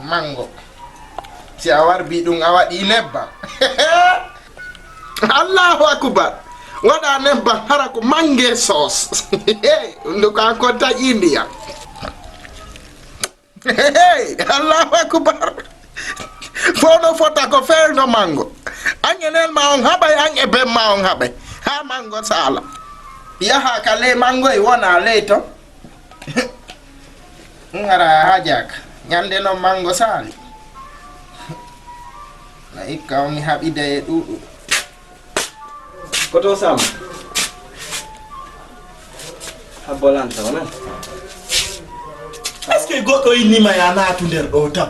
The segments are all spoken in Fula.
mango si a warbi ɗum a waɗi nebbam allahu akbar waɗa nebbam hara ko mange sauce ndu ko an ko taƴi ndiyam allahu akbar fono fota ko feewno mango angenel ma on haɓay an e ben ma on haɓay ha mango sala yaha ka ley mango e wona ley to ngara hajaka nyande no mango sali na ikka on mi haɓide e ɗuɗu koto sam habolanta wona est ce que goɗɗo innima ya naatu nder ɗo tam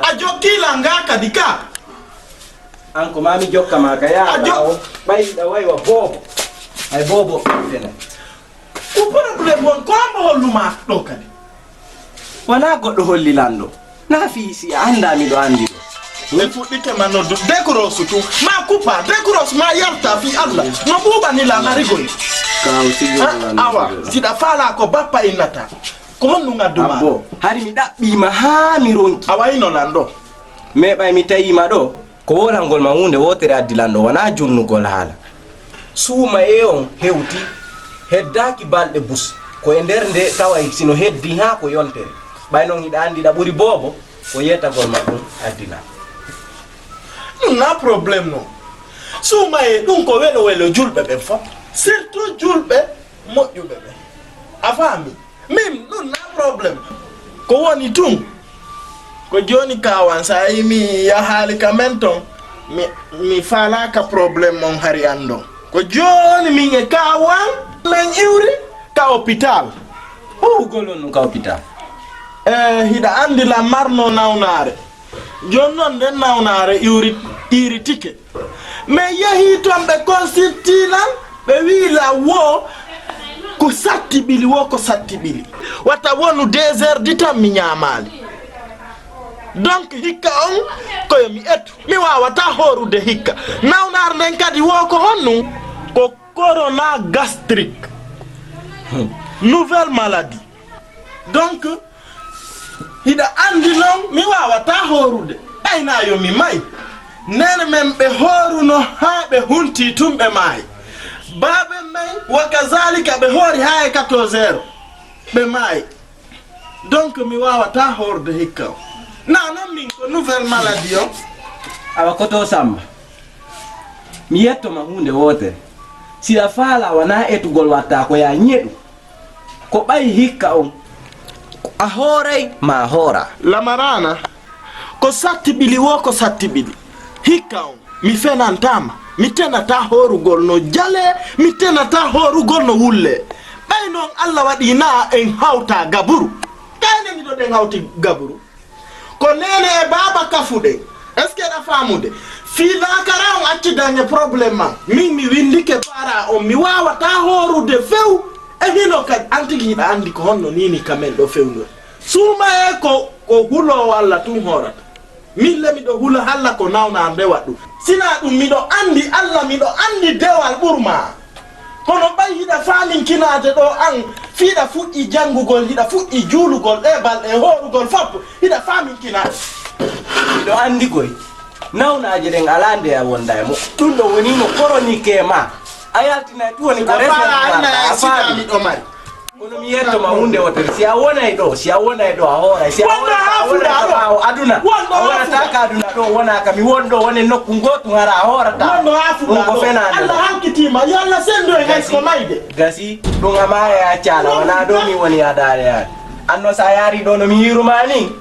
a jokkila nga kadi ka an ko mami jokka ma ka yaɗa o ɓayɗa waywa boobo ay boobo fene ko probléme won ko amba holluma ɗo kadi wona goɗɗo holli lanɗo na fi si a anda miɗo andi ɗo mi fuɗɗike ma noddu décroche tu ma coupa décroche ma yarta fi allah no ɓuuɓanila marigoy kaw sigolan awa siɗa faala ko bappa innata ko honnu ngadduma abbo hari mi ɗaɓɓima ha mi ronki a wayno lanɗo meɓay mi tawima ɗo ko wolangol ma hunde wotere addi lanɗo wona jurnugol haala suuma e on hewti heddaki balɗe bus ko e nder nde taway sino heddi ha ko yontere ɓay noon hiɗa andi ɗa ɓuri boobo ko yetagol ma ɗum addina ɗum na probléme no suuma e ɗum ko welo welo julɓe ɓen fof surtout julɓe moƴƴuɓe ɓe a faami min ɗum na probléme ko woni tun ko joni kawan sa yimi yahaali ka men ton mi falaka probléme on hari andon ko joni min e kawan men iwri ka hôpital howugol on ɗum ka hôpital hiɗa andi la marno nawnare joni noon nden nawnare iri tike mais yehi ton ɓe consultilan ɓe wi la wo ko satti ɓili wo ko satti ɓili watta wonu 2 heures di tan mi ñamali donc hikka on koyo mi ettu mi wawata horude hikka nawnar nden kadi wo ko honnu ko corona gastrique nouvelle maladie donc hiɗa andi noon mi wawata horude ɓaynayo mi mayi nene men ɓe horuno ha ɓe hunti tum ɓe maayi baaɓe men wa kazalika ɓe hoori ha e 14 heures ɓe maayi donc mi wawata horde hikka o nanon min ko nouvelle maladie o awa koto samba mi yettoma hunde wotere siɗa faala wona etugol watta ko ya ñeɗu ko ɓayi hikka on a hooray ma hoora lamarana ko satti ɓili wo ko satti ɓili hikka on mi fenantama mi tenata horugol no jale mi tenata horugol no wulle ɓay noon allah waɗi na en hawta gaburu kayne miɗo ɗen hawti gaburu ko nene e baba kafuɗe est ce que ɗa famude filakara on acci dañe probléme ma min mi windike para on mi wawata horude few e hino kadi antigi hiɗa andi ko honno nini kamen ɗo fewno suuma e ko hulowo allah tun horata min le miɗo hula halla ko nawna ndewa ɗum sina ɗum miɗo andi allah miɗo andi dewal ɓurma kono ɓay hiɗa faminkinade ɗo an fiiɗa fuɗɗi janngugol hiɗa fuɗɗi juulugol ɗe balɗe horugol fopp hiɗa faminkinade miɗo andi koy nawnaje ɗen ala nde a wonda e mo ɗum ɗo woni no chronique ma a yaltinay ɗum woni ko resmiɗo mari kono mi yettoma hunde wotere si a wonay ɗo a hooray si a wonaa aduna a wonata ka aduna ɗo wona ka mi won ɗo woni nokku gotu ngara a hoorata ɗum ko fenade allah hankitima yo allah sendu e hay ko mayde gasi ɗum ama e accala wona ɗo mi woni adare yaade anno sa yaari ɗo no mi yiruma ni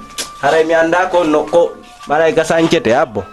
haray mi anda ko nokko maɗay ga sañcete abbo